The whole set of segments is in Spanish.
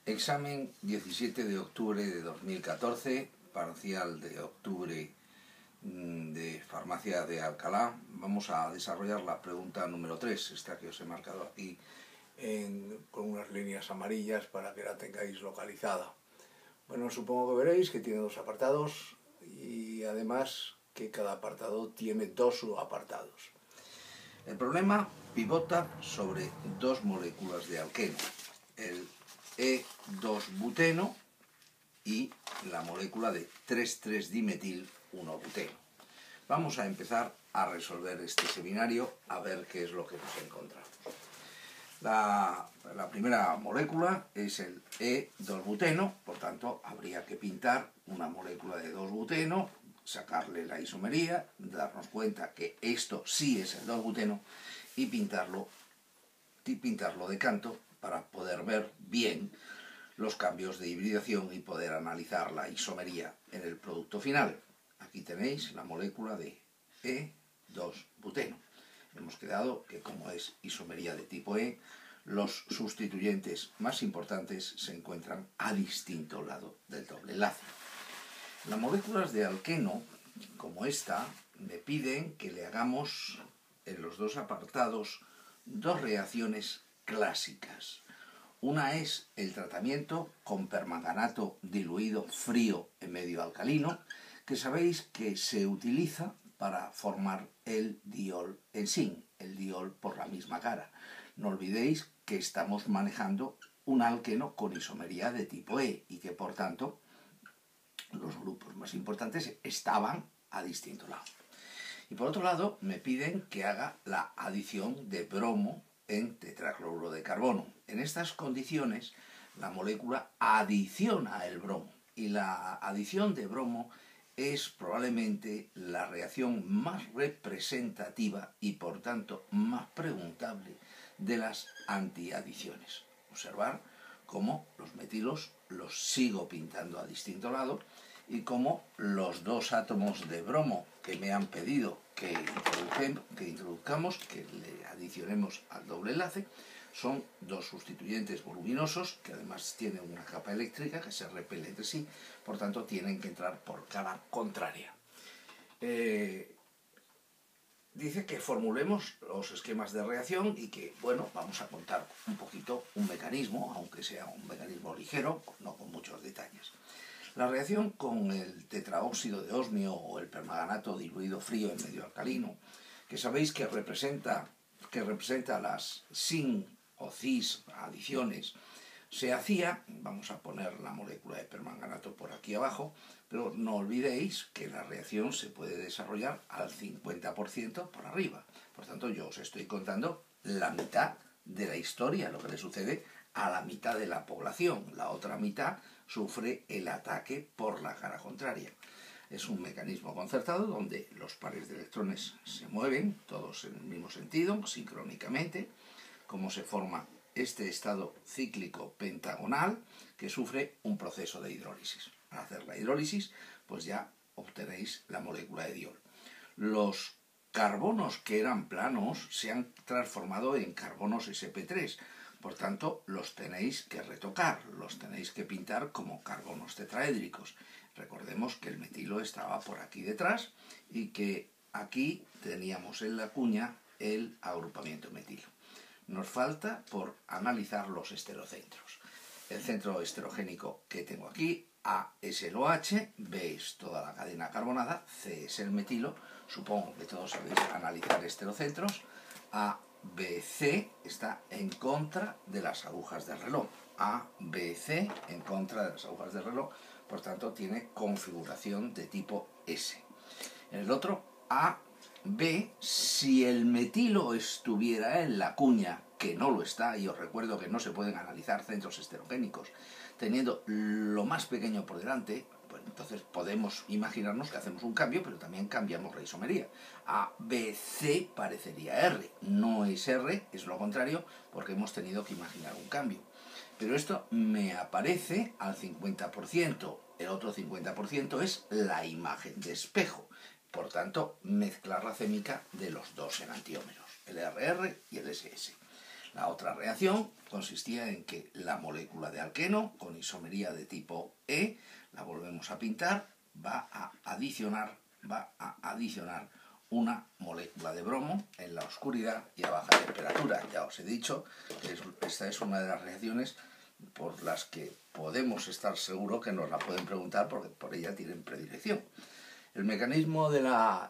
Examen 17 de octubre de 2014, parcial de octubre de Farmacia de Alcalá. Vamos a desarrollar la pregunta número 3, esta que os he marcado aquí con unas líneas amarillas para que la tengáis localizada. Bueno, supongo que veréis que tiene dos apartados y además que cada apartado tiene dos subapartados. El problema pivota sobre dos moléculas de alqueno, el E2-buteno y la molécula de 3,3-dimetil-1-buteno. Vamos a empezar a resolver este seminario a ver qué es lo que nos encontramos. La primera molécula es el E2-buteno, por tanto habría que pintar una molécula de 2-buteno, sacarle la isomería, darnos cuenta que esto sí es el 2-buteno y pintarlo de canto para poder ver bien los cambios de hibridación y poder analizar la isomería en el producto final. Aquí tenéis la molécula de E2-buteno. Hemos quedado que como es isomería de tipo E, los sustituyentes más importantes se encuentran a distinto lado del doble enlace. Las moléculas de alqueno, como esta, me piden que le hagamos en los dos apartados dos reacciones clásicas. Una es el tratamiento con permanganato diluido frío en medio alcalino, que sabéis que se utiliza para formar el diol en zinc, el diol por la misma cara. No olvidéis que estamos manejando un alqueno con isomería de tipo E y que por tanto los grupos más importantes estaban a distinto lado. Y por otro lado me piden que haga la adición de bromo en tetracloruro de carbono. En estas condiciones la molécula adiciona el bromo y la adición de bromo es probablemente la reacción más representativa y por tanto más preguntable de las antiadiciones. Observar cómo los metilos los sigo pintando a distinto lado y cómo los dos átomos de bromo que me han pedido que introduzcamos, que le adicionemos al doble enlace, son dos sustituyentes voluminosos que además tienen una capa eléctrica que se repele entre sí, por tanto tienen que entrar por cara contraria. Dice que formulemos los esquemas de reacción y que, bueno, vamos a contar un poquito un mecanismo, aunque sea un mecanismo ligero, no con muchos detalles. La reacción con el tetraóxido de osmio o el permanganato diluido frío en medio alcalino, que sabéis que representa las sin o cis adiciones, se hacía, vamos a poner la molécula de permanganato por aquí abajo, pero no olvidéis que la reacción se puede desarrollar al 50% por arriba. Por tanto, yo os estoy contando la mitad de la historia, lo que le sucede a la mitad de la población. La otra mitad sufre el ataque por la cara contraria. Es un mecanismo concertado donde los pares de electrones se mueven, todos en el mismo sentido, sincrónicamente, como se forma este estado cíclico pentagonal que sufre un proceso de hidrólisis. Al hacer la hidrólisis, pues ya obtenéis la molécula de diol. Los carbonos que eran planos se han transformado en carbonos sp3, por tanto los tenéis que retocar, los tenéis que pintar como carbonos tetraédricos. Recordemos que el metilo estaba por aquí detrás y que aquí teníamos en la cuña el agrupamiento metilo. Nos falta por analizar los estereocentros. El centro esterogénico que tengo aquí, A es el OH, B es toda la cadena carbonada, C es el metilo. Supongo que todos sabéis analizar estereocentros. A, B, C está en contra de las agujas del reloj. A, B, C en contra de las agujas del reloj, por tanto tiene configuración de tipo S. En el otro, A, B, si el metilo estuviera en la cuña, que no lo está, y os recuerdo que no se pueden analizar centros esterogénicos teniendo lo más pequeño por delante, pues entonces podemos imaginarnos que hacemos un cambio, pero también cambiamos la isomería. A, B, C parecería R, no es R, es lo contrario, porque hemos tenido que imaginar un cambio. Pero esto me aparece al 50%, el otro 50% es la imagen de espejo. Por tanto, mezcla racémica de los dos enantiómeros, el RR y el SS. La otra reacción consistía en que la molécula de alqueno, con isomería de tipo E, la volvemos a pintar, va a adicionar una molécula de bromo en la oscuridad y a baja temperatura. Ya os he dicho que esta es una de las reacciones por las que podemos estar seguros que nos la pueden preguntar porque por ella tienen predilección. El mecanismo de la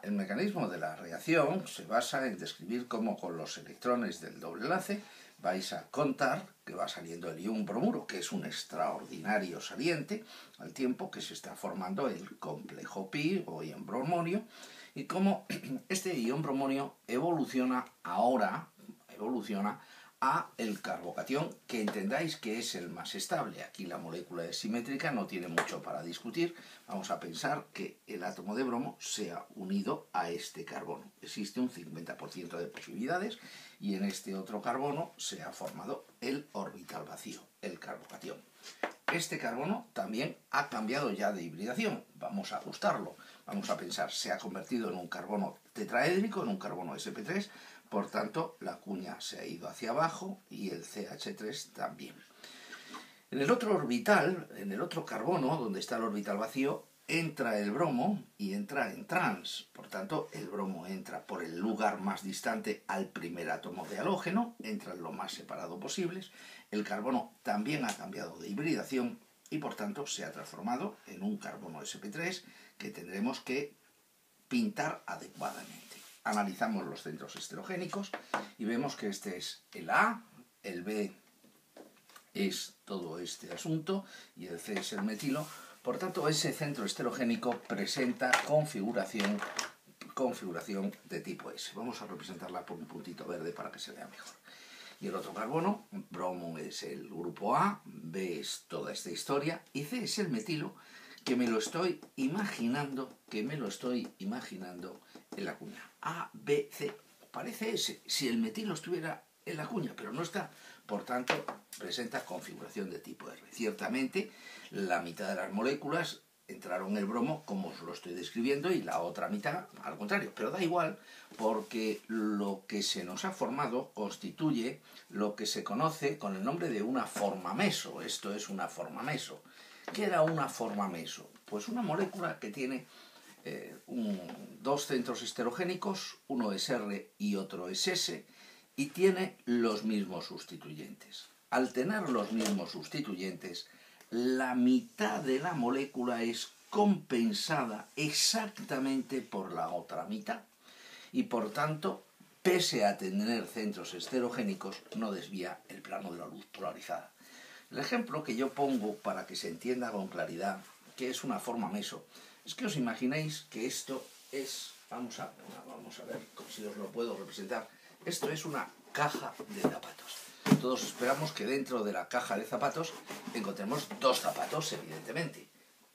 reacción se basa en describir cómo con los electrones del doble enlace vais a contar que va saliendo el ion bromuro, que es un extraordinario saliente, al tiempo que se está formando el complejo pi o ion bromonio, y cómo este ion bromonio evoluciona a el carbocatión, que entendáis que es el más estable. Aquí la molécula es simétrica, no tiene mucho para discutir. Vamos a pensar que el átomo de bromo se ha unido a este carbono. Existe un 50% de posibilidades y en este otro carbono se ha formado el orbital vacío, el carbocatión. Este carbono también ha cambiado ya de hibridación. Vamos a ajustarlo. Vamos a pensar, se ha convertido en un carbono tetraédrico, en un carbono sp3, por tanto la cuña se ha ido hacia abajo y el CH3 también. En el otro orbital, en el otro carbono, donde está el orbital vacío, entra el bromo y entra en trans. Por tanto, el bromo entra por el lugar más distante al primer átomo de halógeno, entra lo más separado posible. El carbono también ha cambiado de hibridación y por tanto se ha transformado en un carbono sp3 que tendremos que pintar adecuadamente. Analizamos los centros esterogénicos y vemos que este es el A, el B es todo este asunto y el C es el metilo. Por tanto, ese centro esterogénico presenta configuración de tipo S. Vamos a representarla por un puntito verde para que se vea mejor. Y el otro carbono, bromo es el grupo A, B es toda esta historia y C es el metilo, que me lo estoy imaginando en la cuña. A, B, C. Parece S, si el metilo estuviera en la cuña, pero no está. Por tanto, presenta configuración de tipo R. Ciertamente, la mitad de las moléculas entraron en el bromo, como os lo estoy describiendo, y la otra mitad al contrario. Pero da igual, porque lo que se nos ha formado constituye lo que se conoce con el nombre de una forma meso. Esto es una forma meso. ¿Qué era una forma meso? Pues una molécula que tiene dos centros esterogénicos, uno es R y otro es S, y tiene los mismos sustituyentes. Al tener los mismos sustituyentes, la mitad de la molécula es compensada exactamente por la otra mitad y por tanto, pese a tener centros esterogénicos, no desvía el plano de la luz polarizada. El ejemplo que yo pongo para que se entienda con claridad que es una forma meso es que os imaginéis que esto es, vamos a ver si os lo puedo representar, esto es una caja de zapatos. Todos esperamos que dentro de la caja de zapatos encontremos dos zapatos, evidentemente,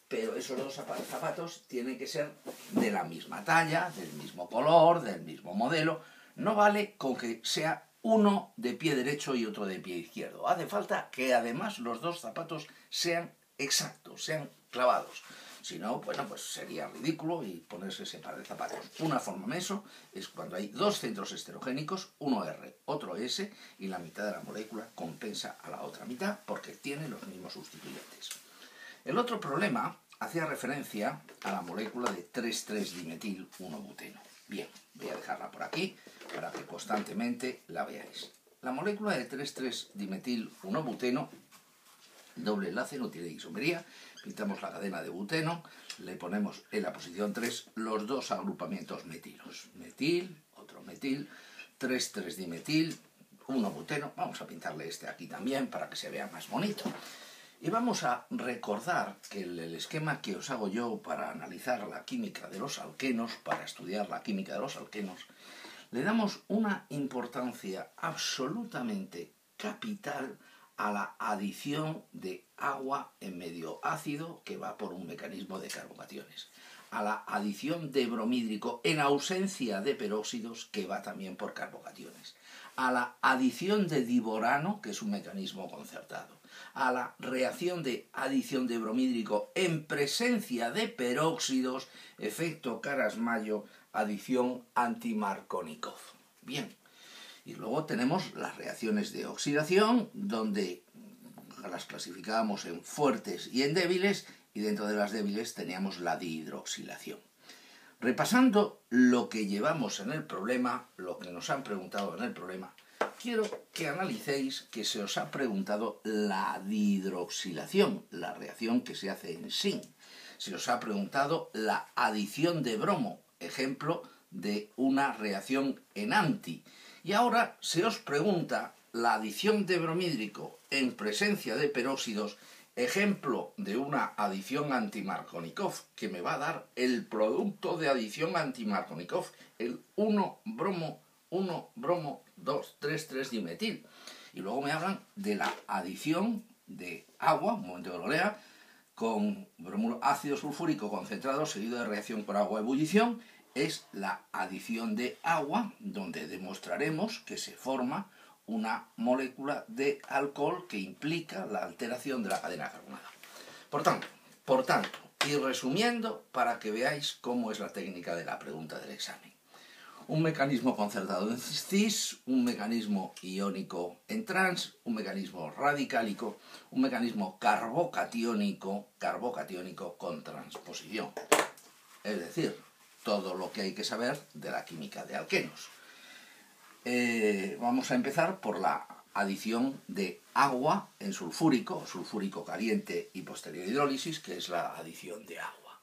pero esos dos zapatos tienen que ser de la misma talla, del mismo color, del mismo modelo. No vale con que sea uno de pie derecho y otro de pie izquierdo. Hace falta que además los dos zapatos sean exactos, sean clavados. Si no, bueno, pues sería ridículo y ponerse ese par de zapatos. Una forma meso es cuando hay dos centros esterogénicos, uno R, otro S, y la mitad de la molécula compensa a la otra mitad porque tiene los mismos sustituyentes. El otro problema hacía referencia a la molécula de 3,3-dimetil-1-buteno. Bien, voy a dejarla por aquí para que constantemente la veáis. La molécula de 3,3-dimetil-1-buteno, doble enlace, no tiene isomería, pintamos la cadena de buteno, le ponemos en la posición 3 los dos agrupamientos metilos. Metil, otro metil, 3,3-dimetil, 1-buteno. Vamos a pintarle este aquí también para que se vea más bonito. Y vamos a recordar que el esquema que os hago yo para analizar la química de los alquenos, para estudiar la química de los alquenos, le damos una importancia absolutamente capital a la adición de agua en medio ácido que va por un mecanismo de carbocationes, a la adición de bromídrico en ausencia de peróxidos que va también por carbocationes, a la adición de diborano, que es un mecanismo concertado, a la reacción de adición de bromídrico en presencia de peróxidos, efecto Caras-Mayo, adición anti-Markovnikov. Bien, Y luego tenemos las reacciones de oxidación, donde las clasificábamos en fuertes y en débiles, y dentro de las débiles teníamos la dihidroxilación. Repasando lo que llevamos en el problema, lo que nos han preguntado en el problema, quiero que analicéis que se os ha preguntado la dihidroxilación, la reacción que se hace en zinc. Se os ha preguntado la adición de bromo, ejemplo de una reacción en anti. Y ahora se os pregunta la adición de bromhídrico en presencia de peróxidos, ejemplo de una adición anti-Markovnikov, que me va a dar el producto de adición anti-Markovnikov, el 1-bromo, 1-bromo, 2,3,3-dimetil. Y luego me hablan de la adición de agua, un momento que lo lea, con ácido sulfúrico concentrado seguido de reacción con agua a ebullición. Es la adición de agua, donde demostraremos que se forma una molécula de alcohol que implica la alteración de la cadena carbonada. Por tanto, y resumiendo para que veáis cómo es la técnica de la pregunta del examen. Un mecanismo concertado en cis, un mecanismo iónico en trans, un mecanismo radicálico, un mecanismo carbocatiónico con transposición. Es decir, todo lo que hay que saber de la química de alquenos. Vamos a empezar por la adición de agua en sulfúrico caliente y posterior hidrólisis, que es la adición de agua.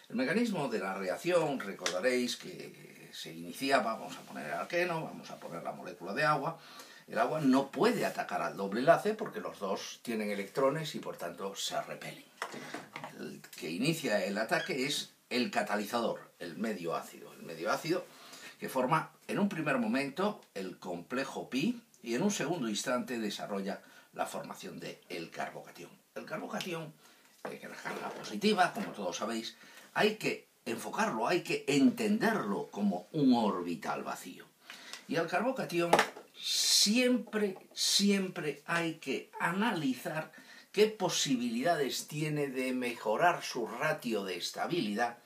El mecanismo de la reacción, recordaréis que se iniciaba, vamos a poner el alqueno, vamos a poner la molécula de agua. El agua no puede atacar al doble enlace porque los dos tienen electrones y por tanto se repelen. El que inicia el ataque es el catalizador, el medio ácido. El medio ácido que forma en un primer momento el complejo pi y en un segundo instante desarrolla la formación del carbocatión. El carbocatión, que es la carga positiva, como todos sabéis, hay que enfocarlo, hay que entenderlo como un orbital vacío. Y al carbocatión siempre hay que analizar qué posibilidades tiene de mejorar su ratio de estabilidad,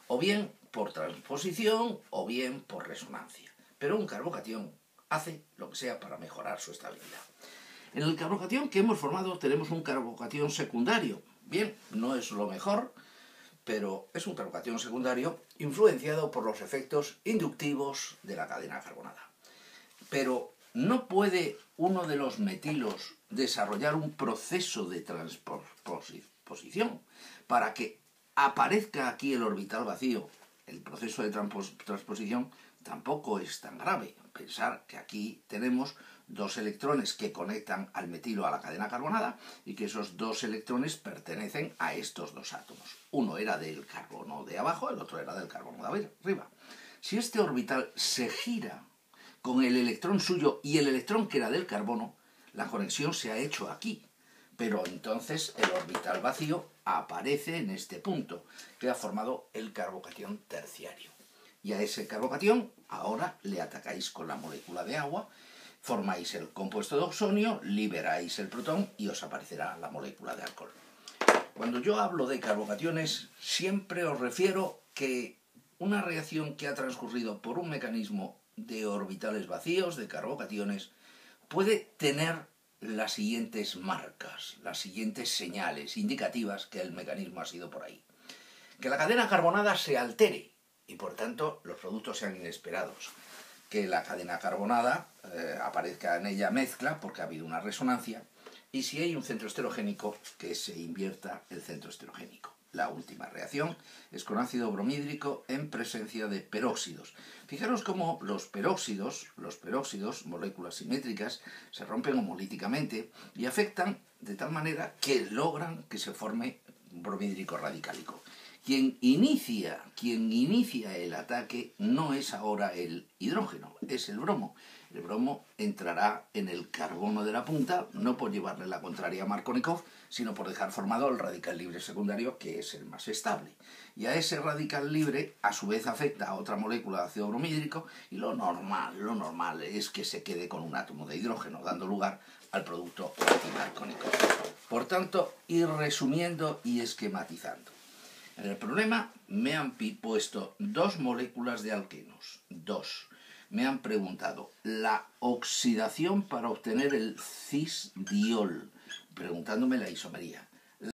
o bien por transposición o bien por resonancia. Pero un carbocatión hace lo que sea para mejorar su estabilidad. En el carbocatión que hemos formado tenemos un carbocatión secundario. Bien, no es lo mejor, pero es un carbocatión secundario influenciado por los efectos inductivos de la cadena carbonada. Pero ¿no puede uno de los metilos desarrollar un proceso de transposición para que aparezca aquí el orbital vacío? El proceso de transposición tampoco es tan grave. Pensar que aquí tenemos dos electrones que conectan al metilo a la cadena carbonada y que esos dos electrones pertenecen a estos dos átomos. Uno era del carbono de abajo, el otro era del carbono de arriba. Si este orbital se gira con el electrón suyo y el electrón que era del carbono, la conexión se ha hecho aquí. Pero entonces el orbital vacío aparece en este punto, que ha formado el carbocatión terciario. Y a ese carbocatión ahora le atacáis con la molécula de agua, formáis el compuesto de oxonio, liberáis el protón y os aparecerá la molécula de alcohol. Cuando yo hablo de carbocationes, siempre os refiero que una reacción que ha transcurrido por un mecanismo de orbitales vacíos, de carbocationes, puede tener las siguientes marcas, las siguientes señales indicativas que el mecanismo ha sido por ahí. Que la cadena carbonada se altere y por tanto los productos sean inesperados. Que la cadena carbonada aparezca en ella mezcla porque ha habido una resonancia y si hay un centro esterogénico, que se invierta el centro esterogénico. La última reacción es con ácido bromhídrico en presencia de peróxidos. Fijaros cómo los peróxidos, moléculas simétricas, se rompen homolíticamente y afectan de tal manera que logran que se forme bromhídrico radicálico. Quien inicia el ataque no es ahora el hidrógeno, es el bromo. El bromo entrará en el carbono de la punta, no por llevarle la contraria a Markovnikov, sino por dejar formado el radical libre secundario, que es el más estable. Y a ese radical libre, a su vez, afecta a otra molécula de ácido bromhídrico, y lo normal es que se quede con un átomo de hidrógeno, dando lugar al producto anti-Markovnikov. Por tanto, ir resumiendo y esquematizando. En el problema me han puesto dos moléculas de alquenos, dos. me han preguntado la oxidación para obtener el cis-diol, preguntándome la isomería.